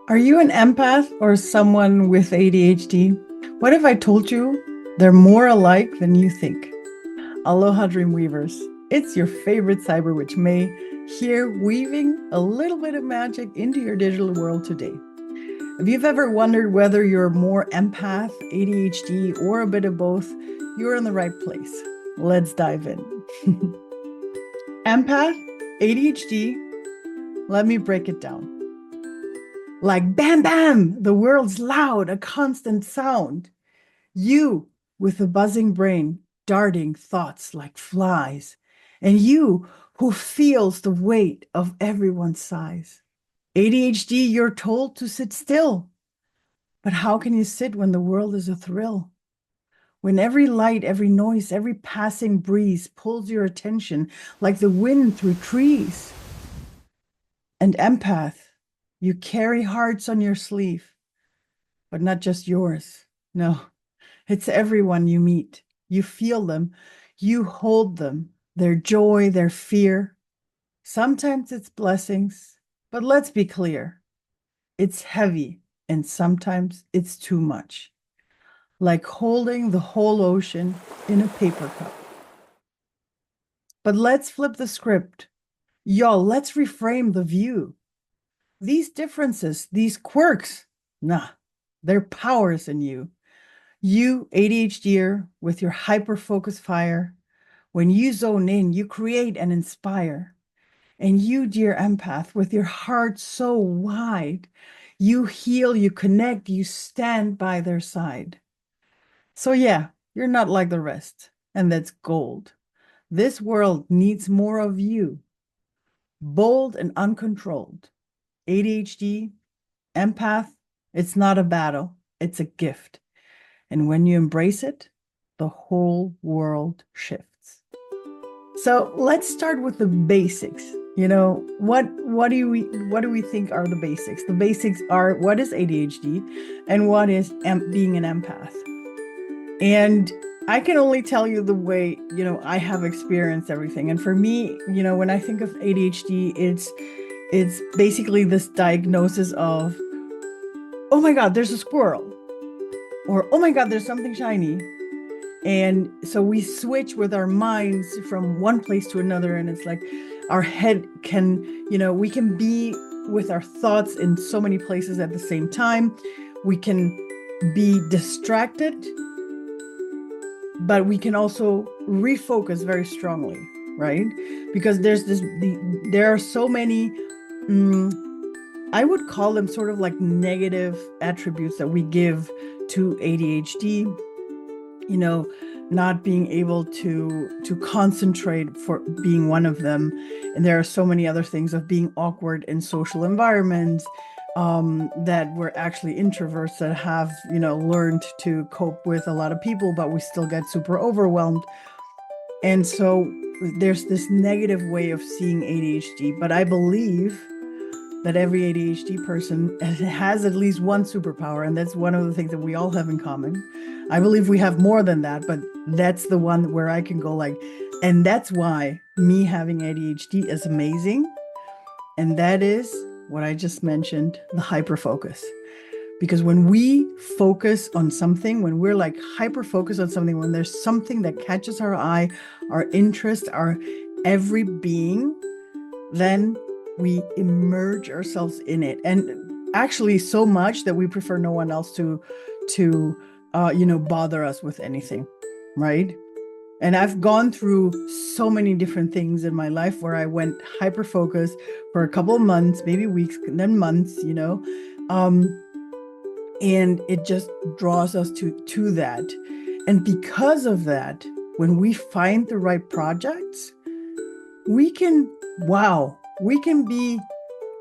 Are you an empath or someone with ADHD? What if I told you they're more alike than you think? Aloha, Dreamweavers. It's your favorite cyber witch, May, here weaving a little bit of magic into your digital world today. If you've ever wondered whether you're more empath, ADHD, or a bit of both, you're in the right place. Let's dive in. Empath, ADHD, let me break it down. Like bam, bam, the world's loud, a constant sound. You with a buzzing brain, darting thoughts like flies. And you who feels the weight of everyone's sighs. ADHD, you're told to sit still. But how can you sit when the world is a thrill? When every light, every noise, every passing breeze pulls your attention like the wind through trees. And empath, you carry hearts on your sleeve, but not just yours. No, it's everyone you meet. You feel them, you hold them, their joy, their fear. Sometimes it's blessings, but let's be clear. It's heavy and sometimes it's too much. Like holding the whole ocean in a paper cup. But let's flip the script. Y'all, let's reframe the view. These differences, these quirks, nah, they're powers in you. You, ADHDer, with your hyper-focused fire, when you zone in, you create and inspire. And you, dear empath, with your heart so wide, you heal, you connect, you stand by their side. So yeah, you're not like the rest, and that's gold. This world needs more of you, bold and uncontrolled. ADHD, empath, it's not a battle, it's a gift. And when you embrace it, the whole world shifts. So let's start with the basics. You know, what do we think are the basics? The basics are, what is ADHD and what is being an empath? And I can only tell you the way, I have experienced everything. And for me, when I think of ADHD, it's basically this diagnosis of, oh my God, there's a squirrel. Or, oh my God, there's something shiny. And so we switch with our minds from one place to another. And it's like our head can, we can be with our thoughts in so many places at the same time. We can be distracted, but we can also refocus very strongly, right? Because there are so many, I would call them sort of like negative attributes that we give to ADHD, not being able to concentrate for being one of them. And there are so many other things of being awkward in social environments, that we're actually introverts that have, learned to cope with a lot of people, but we still get super overwhelmed. And so there's this negative way of seeing ADHD, but I believe that every ADHD person has at least one superpower, and that's one of the things that we all have in common. I believe we have more than that, but that's the one where I can go like, and that's why me having ADHD is amazing. And that is what I just mentioned, the hyperfocus. Because when we focus on something, when we're like hyper-focused on something, when there's something that catches our eye, our interest, our every being, then we immerse ourselves in it. And actually so much that we prefer no one else to bother us with anything, right? And I've gone through so many different things in my life where I went hyper-focused for a couple of months, maybe weeks, and then months, and it just draws us to that. And because of that, when we find the right projects, we can be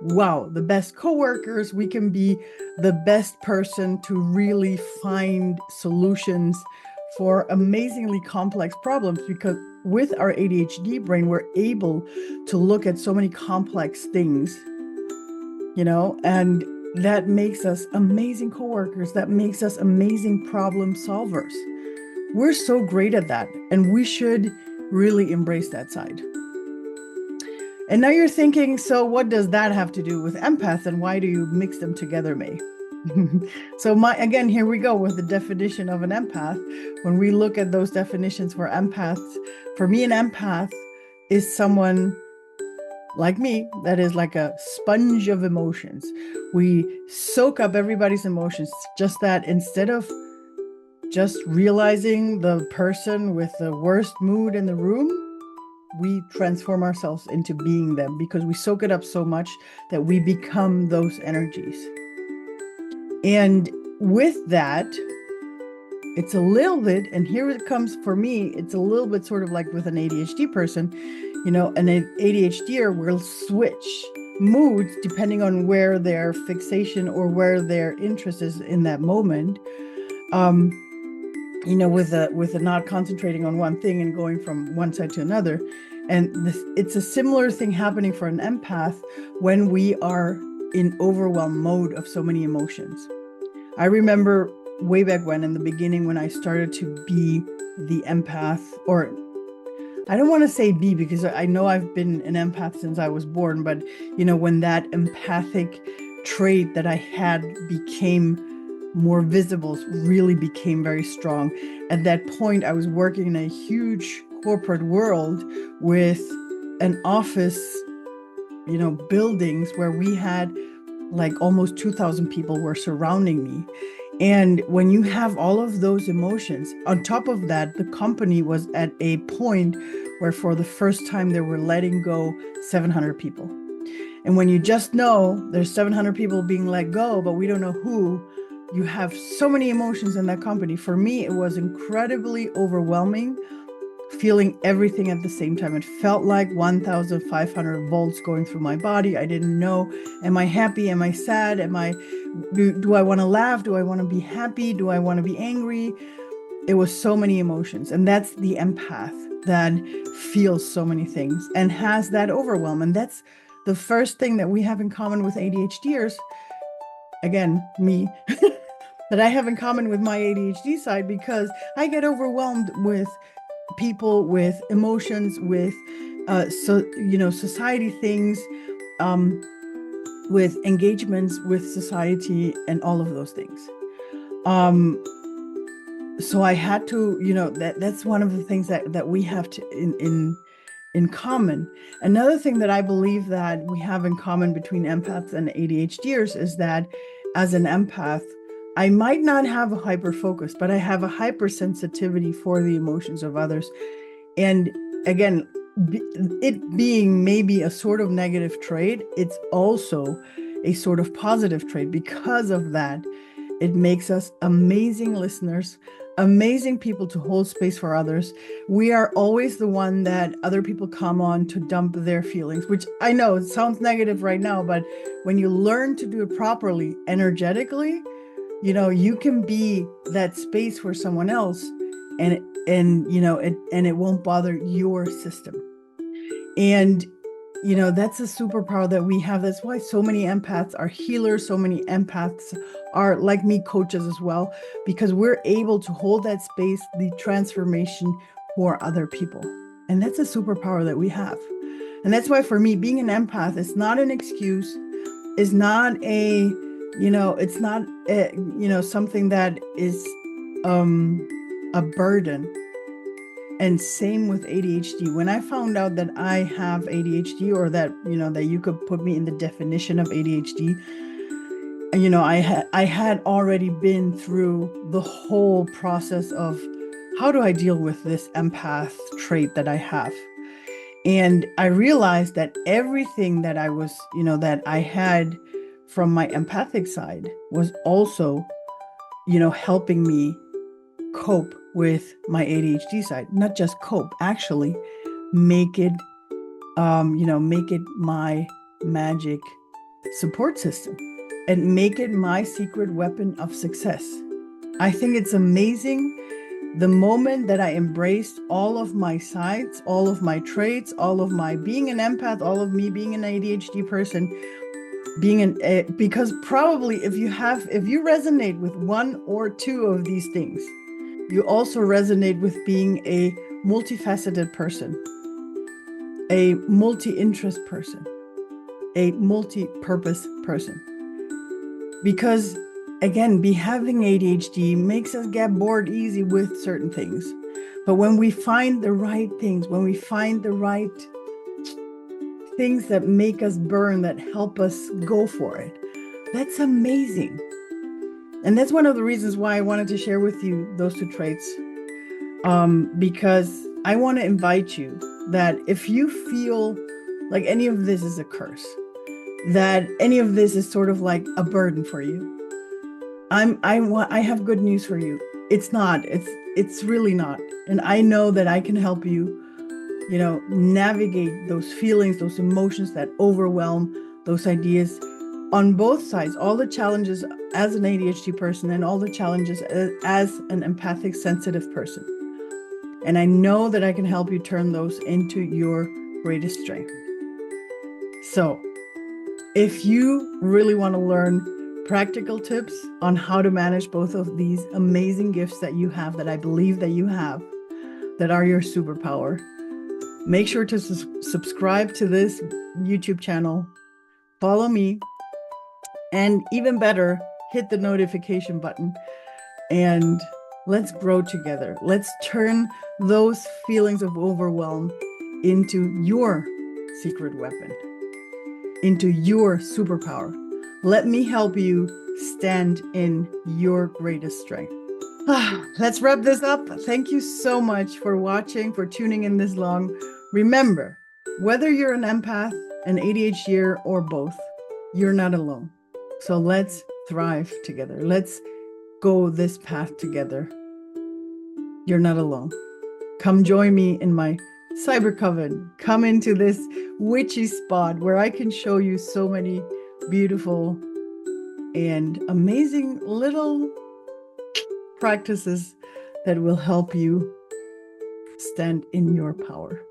the best coworkers. We can be the best person to really find solutions for amazingly complex problems, because with our ADHD brain, we're able to look at so many complex things, and that makes us amazing coworkers. That makes us amazing problem solvers. We're so great at that, and we should really embrace that side. And now you're thinking, so what does that have to do with empath and why do you mix them together, May? So again, here we go with the definition of an empath. When we look at those definitions for empaths, for me, an empath is someone like me that is like a sponge of emotions. We soak up everybody's emotions, just that instead of just realizing the person with the worst mood in the room, we transform ourselves into being them because we soak it up so much that we become those energies. And with that, it's a little bit, and here it comes for me, it's a little bit sort of like with an ADHD person, an ADHDer will switch moods depending on where their fixation or where their interest is in that moment. With a not concentrating on one thing and going from one side to another. And it's a similar thing happening for an empath when we are in overwhelm mode of so many emotions. I remember way back when, in the beginning, when I started to be the empath, or I don't want to say be, because I know I've been an empath since I was born, but when that empathic trait that I had became more visible, really became very strong. At that point, I was working in a huge corporate world with an office, buildings where we had like almost 2,000 people were surrounding me. And when you have all of those emotions, on top of that, the company was at a point where for the first time they were letting go 700 people. And when you just know there's 700 people being let go, but we don't know who, you have so many emotions in that company. For me, it was incredibly overwhelming, feeling everything at the same time. It felt like 1,500 volts going through my body. I didn't know, am I happy? Am I sad? Do I want to laugh? Do I want to be happy? Do I want to be angry? It was so many emotions. And that's the empath that feels so many things and has that overwhelm. And that's the first thing that we have in common with ADHDers. Again, me, that I have in common with my ADHD side, because I get overwhelmed with people, with emotions, with society things, with engagements with society and all of those things. So I had to, that's one of the things that we have to in common. Another thing that I believe that we have in common between empaths and ADHDers is that as an empath, I might not have a hyper focus, but I have a hypersensitivity for the emotions of others. And again, it being maybe a sort of negative trait, it's also a sort of positive trait. Because of that, it makes us amazing listeners, amazing people to hold space for others. We are always the one that other people come on to dump their feelings, which I know it sounds negative right now, but when you learn to do it properly, energetically, you can be that space for someone else, and it won't bother your system. And that's a superpower that we have. That's why so many empaths are healers. So many empaths are, like me, coaches as well, because we're able to hold that space, the transformation for other people. And that's a superpower that we have. And that's why for me, being an empath is not an excuse, is not it's not something that is a burden. And same with ADHD. When I found out that I have ADHD, or that that you could put me in the definition of ADHD, I had already been through the whole process of how do I deal with this empath trait that I have. And I realized that everything that I was, that I had from my empathic side was also, helping me cope with my ADHD side. Not just cope, actually make it, make it my magic support system and make it my secret weapon of success. I think it's amazing the moment that I embraced all of my sides, all of my traits, all of my being an empath, all of me being an ADHD person, because probably if you resonate with one or two of these things, you also resonate with being a multifaceted person. a multi-interest person, a multi-purpose person. Because again, having ADHD makes us get bored easy with certain things. But when we find the right things, when we find the right things that make us burn, that help us go for it, that's amazing. And that's one of the reasons why I wanted to share with you those two traits. Because I want to invite you that if you feel like any of this is a curse, that any of this is sort of like a burden for you, I have good news for you. It's not. It's really not. And I know that I can help you, navigate those feelings, those emotions that overwhelm, those ideas on both sides, all the challenges as an ADHD person and all the challenges as an empathic, sensitive person. And I know that I can help you turn those into your greatest strength. So if you really want to learn practical tips on how to manage both of these amazing gifts that you have, that I believe that you have, that are your superpower, make sure to subscribe to this YouTube channel, follow me, and even better, hit the notification button, and let's grow together. Let's turn those feelings of overwhelm into your secret weapon, into your superpower. Let me help you stand in your greatest strength. Let's wrap this up. Thank you so much for watching, for tuning in this long. Remember, whether you're an empath, an ADHDer, or both, you're not alone. So let's thrive together. Let's go this path together. You're not alone. Come join me in my cyber coven. Come into this witchy spot where I can show you so many beautiful and amazing little practices that will help you stand in your power.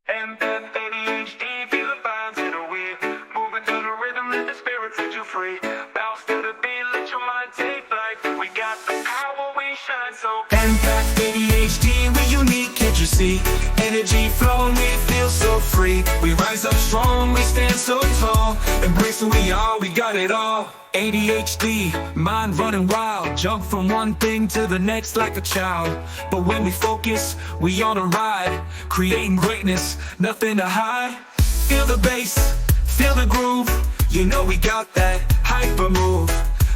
Empath, ADHD, feel the vibes in a way. Moving to the rhythm, let the spirit set you free. Bounce to the beat, let your mind take flight. We got the power, we shine so. Empath, ADHD, we unique, can't you see? Energy flowing, we feel so free. We rise up strong, we stand so tall. Embrace who we are, we got it all. ADHD, mind running wild. Jump from one thing to the next like a child. But when we focus, we on a ride. Creating greatness, nothing to hide. Feel the bass, feel the groove. You know we got that hyper move.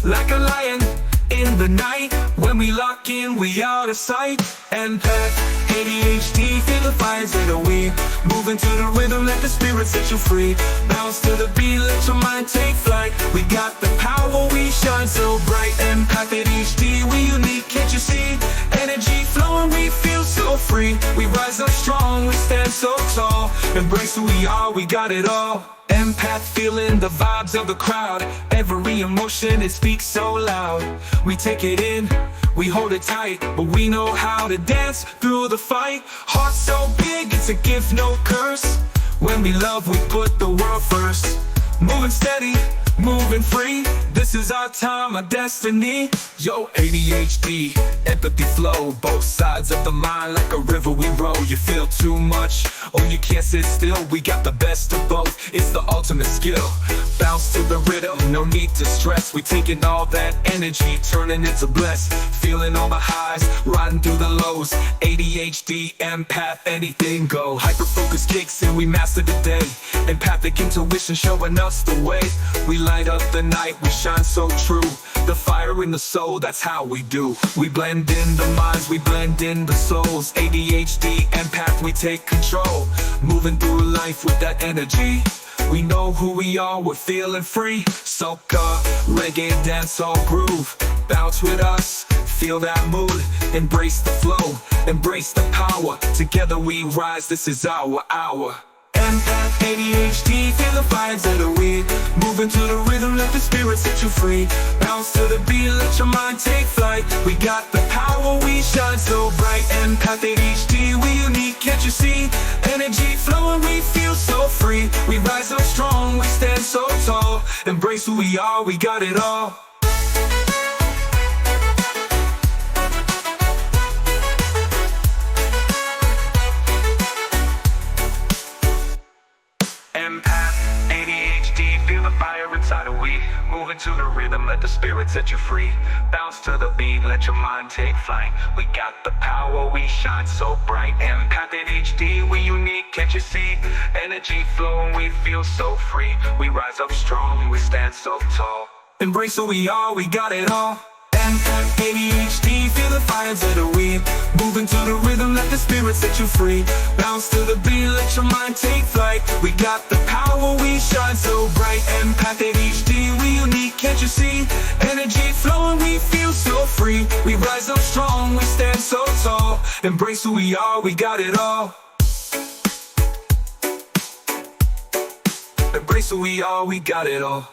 Like a lion in the night. When we lock in, we out of sight. Empath, ADHD, feel the fires in the we. Moving to the rhythm, let the spirit set you free. Bounce to the beat, let your mind take flight. We got the power, we shine so bright. Empath, ADHD, we unique, can't you see? Energy flowing, we feel so free. We rise up strong, we stand so tall. Embrace who we are, we got it all. Empath, feeling the vibes of the crowd. Every emotion, it speaks so loud. We take it in, we hold it tight, but we know how to dance through the fight. Heart so big, it's a gift, no curse. When we love, we put the world first. Moving steady, moving free. This is our time, our destiny. Yo, ADHD, empathy flow. Both sides of the mind like a river we roll. You feel too much, or you can't sit still. We got the best of both, it's the ultimate skill. Bounce to the rhythm, no need to stress. We taking all that energy, turning it to bless. Feeling all the highs, riding through the lows. ADHD, empath, anything go. Hyper-focus kicks and we master the day. Empathic intuition showing us the way. We light up the night, we shine so true. The fire in the soul, that's how we do. We blend in the minds, we blend in the souls. ADHD, empath, we take control. Moving through life with that energy. We know who we are, we're feeling free. Soca, reggae, dancehall groove. Bounce with us, feel that mood. Embrace the flow, embrace the power. Together we rise, this is our hour. Empath, ADHD, feel the vibes of the weed. Moving to the rhythm, let the spirit set you free. Bounce to the beat, let your mind take flight. We got the power, we shine so bright. Empath, ADHD, we unique, can't you see? Energy flowing, we feel so free. We rise up strong, we stand so tall. Embrace who we are, we got it all. Empath, ADHD, feel the fire inside of we. Moving to the rhythm, let the spirit set you free. Bounce to the beat, let your mind take flight. We got the power, we shine so bright. Empath, ADHD, we unique, can't you see? Energy flowing, we feel so free. We rise up strong, we stand so tall. Embrace who we are, we got it all. Empath, ADHD, feel the fire to the weed. Moving to the rhythm, let the spirit set you free. Bounce to the beat, let your mind take flight. We got the power, we shine so bright. Empath, ADHD, we unique, can't you see? Energy flowing, we feel so free. We rise up strong, we stand so tall. Embrace who we are, we got it all. Embrace who we are, we got it all.